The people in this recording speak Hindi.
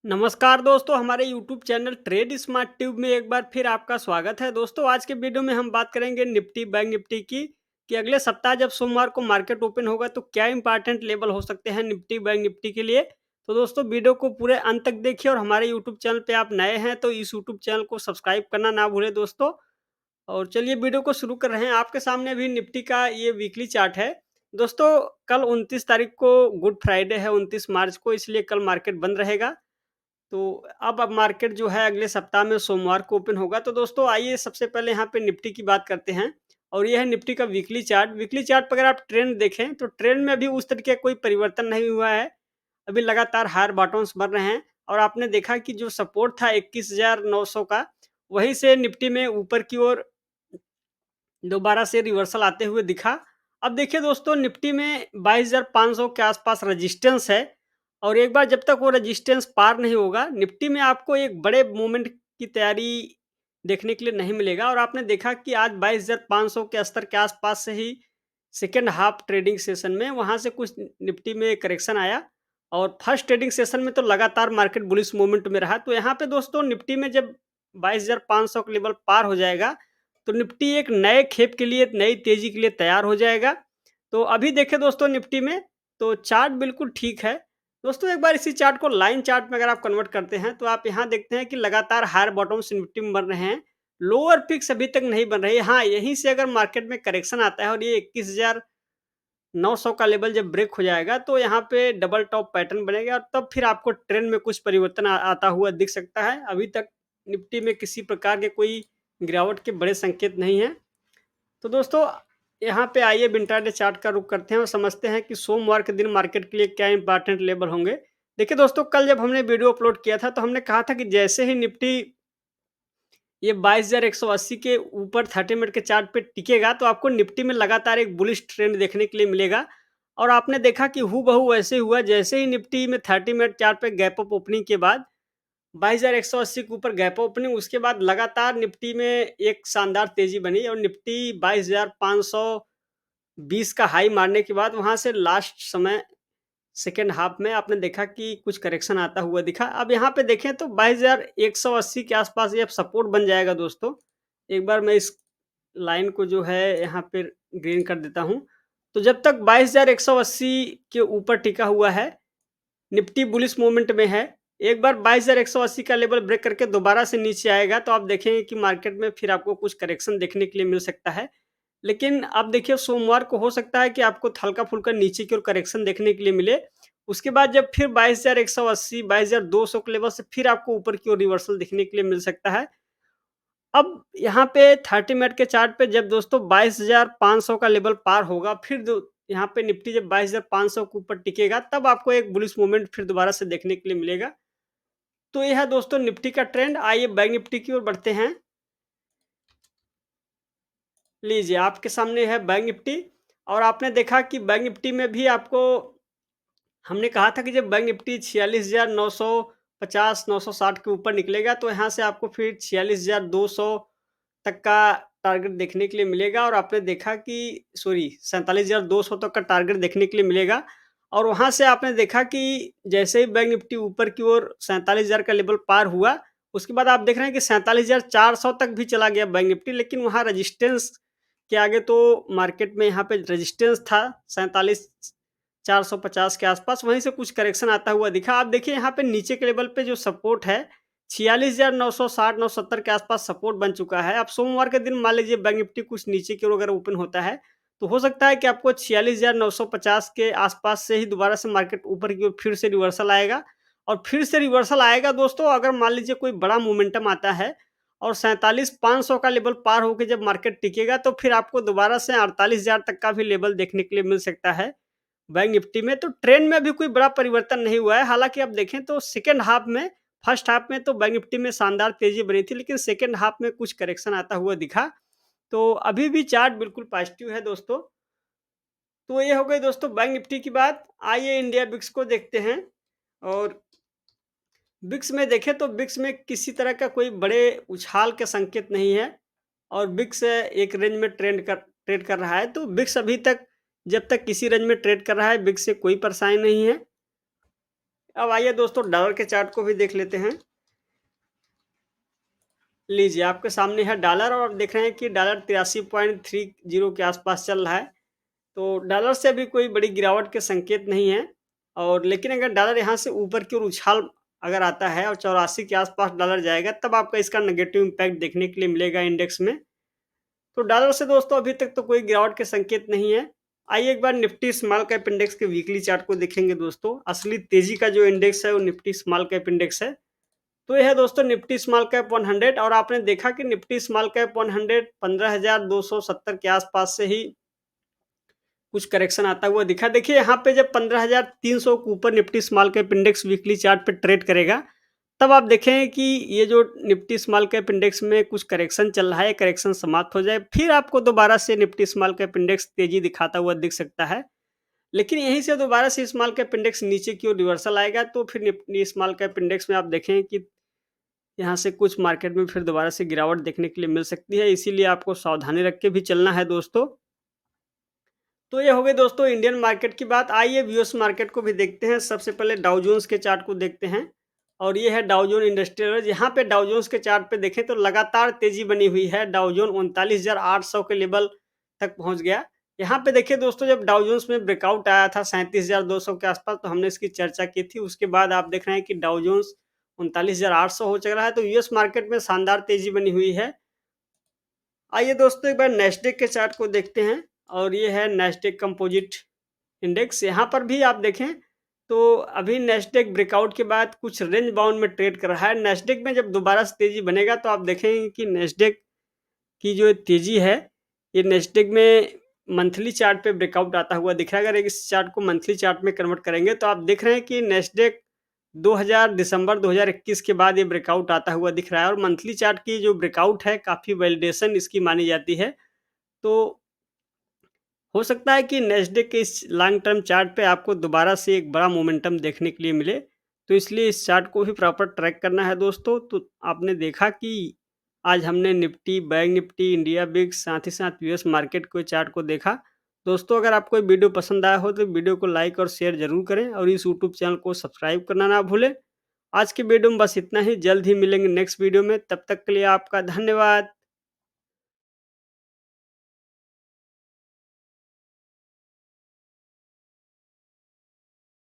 नमस्कार दोस्तों, हमारे YouTube channel trade smart tube में एक बार फिर आपका स्वागत है। दोस्तों, आज के वीडियो में हम बात करेंगे निफ्टी बैंक निफ्टी की कि अगले सप्ताह जब सोमवार को मार्केट ओपन होगा तो क्या इंपॉर्टेंट लेवल हो सकते हैं निफ्टी बैंक निफ्टी के लिए। तो दोस्तों, वीडियो को पूरे अंत तक देखिए और हमारे यूट्यूब चैनल पे आप नए हैं तो इस यूट्यूब चैनल को सब्सक्राइब करना ना भूलें दोस्तों। और चलिए वीडियो को शुरू कर रहे हैं। आपके सामने भी निफ्टी का ये वीकली चार्ट है। दोस्तों, कल 29 तारीख को गुड फ्राइडे है, 29 मार्च को, इसलिए कल मार्केट बंद रहेगा। तो अब मार्केट जो है अगले सप्ताह में सोमवार को ओपन होगा। तो दोस्तों, आइए सबसे पहले यहाँ पे निफ्टी की बात करते हैं और ये है निफ्टी का वीकली चार्ट। वीकली चार्ट पर अगर आप ट्रेंड देखें तो ट्रेंड में अभी उस तरीके का कोई परिवर्तन नहीं हुआ है। अभी लगातार हायर बॉटम्स बन रहे हैं और आपने देखा कि जो सपोर्ट था 21,900 का, वहीं से निफ्टी में ऊपर की ओर दोबारा से रिवर्सल आते हुए दिखा। अब देखिए दोस्तों, निफ्टी में 22,500 के आसपास रेजिस्टेंस है और एक बार जब तक वो रेजिस्टेंस पार नहीं होगा, निफ्टी में आपको एक बड़े मूवमेंट की तैयारी देखने के लिए नहीं मिलेगा। और आपने देखा कि आज 22,500 के स्तर के आसपास से ही सेकेंड हाफ ट्रेडिंग सेशन में वहाँ से कुछ निफ्टी में करेक्शन आया और फर्स्ट ट्रेडिंग सेशन में तो लगातार मार्केट बुलिश मूवमेंट में रहा। तो यहाँ पे दोस्तों, निफ्टी में जब 22,500 का लेवल पार हो जाएगा तो निफ्टी एक नए खेप के लिए, नई तेजी के लिए तैयार हो जाएगा। तो अभी देखें दोस्तों निफ्टी में, तो चार्ट बिल्कुल ठीक है। दोस्तों, एक बार इसी चार्ट को लाइन चार्ट में अगर आप कन्वर्ट करते हैं तो आप यहाँ देखते हैं कि लगातार हायर बॉटम्स निफ्टी में बन रहे हैं। लोअर पिक्स अभी तक नहीं बन रही है। हाँ, यहीं से अगर मार्केट में करेक्शन आता है और ये 21,900 का लेवल जब ब्रेक हो जाएगा तो यहाँ पे डबल टॉप पैटर्न बनेगा और तब फिर आपको ट्रेंड में कुछ परिवर्तन आता हुआ दिख सकता है। अभी तक निफ्टी में किसी प्रकार के कोई गिरावट के बड़े संकेत नहीं हैं। तो दोस्तों, यहाँ पे आइए इंट्राडे चार्ट का रुख करते हैं और समझते हैं कि सोमवार के दिन मार्केट के लिए क्या इंपॉर्टेंट लेवल होंगे। देखिए दोस्तों, कल जब हमने वीडियो अपलोड किया था तो हमने कहा था कि जैसे ही निफ्टी ये 22,180 के ऊपर 30 मिनट के चार्ट पे टिकेगा तो आपको निफ्टी में लगातार एक बुलिश ट्रेंड देखने के लिए मिलेगा। और आपने देखा कि हूबहू वैसे हुआ। जैसे ही निफ्टी में 30 मिनट चार्ट पे गैप अप ओपनिंग के बाद 22,180 के ऊपर गैप ओपनिंग, उसके बाद लगातार निफ्टी में एक शानदार तेजी बनी और निफ्टी 22,520 का हाई मारने के बाद वहां से लास्ट समय सेकेंड हाफ में आपने देखा कि कुछ करेक्शन आता हुआ दिखा। अब यहाँ पे देखें तो 22,180 के आसपास ये अब सपोर्ट बन जाएगा दोस्तों। एक बार मैं इस लाइन को जो है यहाँ पे ग्रीन कर देता हूँ। तो जब तक 22,180 के ऊपर टिका हुआ है, निफ्टी बुलिश मूवमेंट में है। एक बार 22,180 का लेवल ब्रेक करके दोबारा से नीचे आएगा तो आप देखेंगे कि मार्केट में फिर आपको कुछ करेक्शन देखने के लिए मिल सकता है। लेकिन अब देखिए, सोमवार को हो सकता है कि आपको हल्का-फुल्का नीचे की ओर करेक्शन देखने के लिए मिले। उसके बाद जब फिर 22,180, 22,200 के लेवल से फिर आपको ऊपर की ओर रिवर्सल देखने के लिए मिल सकता है। अब यहाँ पे 30 मिनट के चार्ट पे जब दोस्तों 22,500 का लेवल पार होगा, फिर दो यहाँ पे निफ्टी जब 22,500 के ऊपर टिकेगा, तब आपको एक बुलिश मूवमेंट फिर दोबारा से देखने के लिए मिलेगा। तो ये है दोस्तों निफ्टी का ट्रेंड। आइए बैंक निफ्टी की ओर बढ़ते हैं। लीजिए, आपके सामने है बैंक निफ्टी और आपने देखा कि बैंक निफ्टी में भी आपको हमने कहा था कि जब बैंक निफ्टी 46,950 960 के ऊपर निकलेगा तो यहाँ से आपको फिर 46,200 तक का टारगेट देखने के लिए मिलेगा। और आपने देखा कि सॉरी 47,200 तक का टारगेट देखने के लिए मिलेगा। और वहाँ से आपने देखा कि जैसे ही बैंक निफ्टी ऊपर की ओर 47,000 का लेवल पार हुआ, उसके बाद आप देख रहे हैं कि 47,400 तक भी चला गया बैंक निफ्टी, लेकिन वहाँ रजिस्टेंस के आगे तो मार्केट में यहाँ पे रेजिस्टेंस था 47,450 के आसपास, वहीं से कुछ करेक्शन आता हुआ दिखा। आप देखिए यहाँ पे नीचे के लेवल पे जो सपोर्ट है 46,960 970 के आसपास सपोर्ट बन चुका है। अब सोमवार के दिन मान लीजिए बैंक निफ्टी कुछ नीचे की ओर अगर ओपन होता है तो हो सकता है कि आपको 46,950 के आसपास से ही दोबारा से मार्केट ऊपर की ओर फिर से रिवर्सल आएगा। और फिर से रिवर्सल आएगा दोस्तों, अगर मान लीजिए कोई बड़ा मोमेंटम आता है और 47,500 का लेवल पार होके जब मार्केट टिकेगा तो फिर आपको दोबारा से 48,000 तक का भी लेवल देखने के लिए मिल सकता है बैंक निफ्टी में। तो ट्रेंड में भी कोई बड़ा परिवर्तन नहीं हुआ है। हालाँकि आप देखें तो सेकंड हाफ में, फर्स्ट हाफ में तो बैंक निफ्टी में शानदार तेज़ी बनी थी, लेकिन सेकंड हाफ में कुछ करेक्शन आता हुआ दिखा। तो अभी भी चार्ट बिल्कुल पॉजिटिव है दोस्तों। तो ये हो गई दोस्तों बैंक निफ्टी की बात। आइए इंडिया बिक्स को देखते हैं और बिक्स में देखें तो बिक्स में किसी तरह का कोई बड़े उछाल के संकेत नहीं है और बिक्स एक रेंज में ट्रेड कर रहा है। तो बिक्स अभी तक जब तक किसी रेंज में ट्रेड कर रहा है, बिक्स से कोई परेशानी नहीं है। अब आइए दोस्तों डॉलर के चार्ट को भी देख लेते हैं। लीजिए आपके सामने है डॉलर और आप देख रहे हैं कि डॉलर 83.30 के आसपास चल रहा है। तो डॉलर से अभी कोई बड़ी गिरावट के संकेत नहीं है और लेकिन अगर डॉलर यहाँ से ऊपर की ओर उछाल अगर आता है और 84 के आसपास डॉलर जाएगा तब आपका इसका नेगेटिव इम्पैक्ट देखने के लिए मिलेगा इंडेक्स में। तो डॉलर से दोस्तों अभी तक तो कोई गिरावट के संकेत नहीं है। आइए एक बार निफ्टी स्मॉल कैप इंडेक्स के वीकली चार्ट को देखेंगे दोस्तों। असली तेजी का जो इंडेक्स है वो निफ्टी स्मॉल कैप इंडेक्स है। तो ये है दोस्तों निफ्टी स्मॉल कैप 100 और आपने देखा कि निफ्टी स्मॉल कैप 100 15,270 के आसपास से ही कुछ करेक्शन आता हुआ दिखा। देखिए यहाँ पे जब 15,300 के ऊपर Nifty small cap index weekly chart पे ट्रेड करेगा, तब आप देखें कि ये जो निफ्टी स्मॉल कैप इंडेक्स में कुछ करेक्शन चल रहा है, करेक्शन समाप्त हो जाए, फिर आपको दोबारा से निफ्टी स्मॉल कैप इंडेक्स तेजी दिखाता हुआ दिख सकता है। लेकिन यहीं से दोबारा से स्मॉल कैप इंडेक्स नीचे की ओर रिवर्सल आएगा, तो फिर निफ्टी स्मॉल कैप इंडेक्स में आप देखें कि यहाँ से कुछ मार्केट में फिर दोबारा से गिरावट देखने के लिए मिल सकती है। इसीलिए आपको सावधानी रख के भी चलना है दोस्तों। तो ये हो गई दोस्तों इंडियन मार्केट की बात। आइए यूएस मार्केट को भी देखते हैं। सबसे पहले डाउ जोन्स के चार्ट को देखते हैं और ये है डाउ जोन इंडस्ट्रियल एवरेज। यहाँ पे डाउ जोन्स के चार्ट पे देखें तो लगातार तेजी बनी हुई है। डाउ जोन 39,800 के लेवल तक पहुंच गया। यहाँ पे देखिए दोस्तों जब डाउ जोन्स में ब्रेकआउट आया था 37,200 के आसपास तो हमने इसकी चर्चा की थी। उसके बाद आप देख रहे हैं कि डाउ जोन्स 39,800 हो चल रहा है। तो यूएस मार्केट में शानदार तेजी बनी हुई है। आइए दोस्तों एक बार नेस्डेक के चार्ट को देखते हैं और ये है नेस्डेक कंपोजिट इंडेक्स। यहाँ पर भी आप देखें तो अभी नेस्डेक ब्रेकआउट के बाद कुछ रेंज बाउंड में ट्रेड कर रहा है। नेस्डेक में जब दोबारा से तेजी बनेगा तो आप देखेंगे कि नेस्डेक की जो तेजी है ये नेस्डेक में मंथली चार्ट पे ब्रेकआउट आता हुआ दिख रहा है। अगर इस चार्ट को मंथली चार्ट में कन्वर्ट करेंगे तो आप देख रहे हैं कि नेस्डेक 2000 दिसंबर 2021 के बाद ये ब्रेकआउट आता हुआ दिख रहा है और मंथली चार्ट की जो ब्रेकआउट है काफ़ी वैलिडेशन इसकी मानी जाती है। तो हो सकता है कि नेस्डेक के इस लॉन्ग टर्म चार्ट पे आपको दोबारा से एक बड़ा मोमेंटम देखने के लिए मिले। तो इसलिए इस चार्ट को भी प्रॉपर ट्रैक करना है दोस्तों। तो आपने देखा कि आज हमने निफ्टी, बैंक निफ्टी, इंडिया बिक्स साथ ही साथ यूएस मार्केट के चार्ट को देखा। दोस्तों अगर आपको ये वीडियो पसंद आया हो तो वीडियो को लाइक और शेयर ज़रूर करें और इस यूट्यूब चैनल को सब्सक्राइब करना ना भूलें। आज के वीडियो में बस इतना ही। जल्द ही मिलेंगे नेक्स्ट वीडियो में। तब तक के लिए आपका धन्यवाद।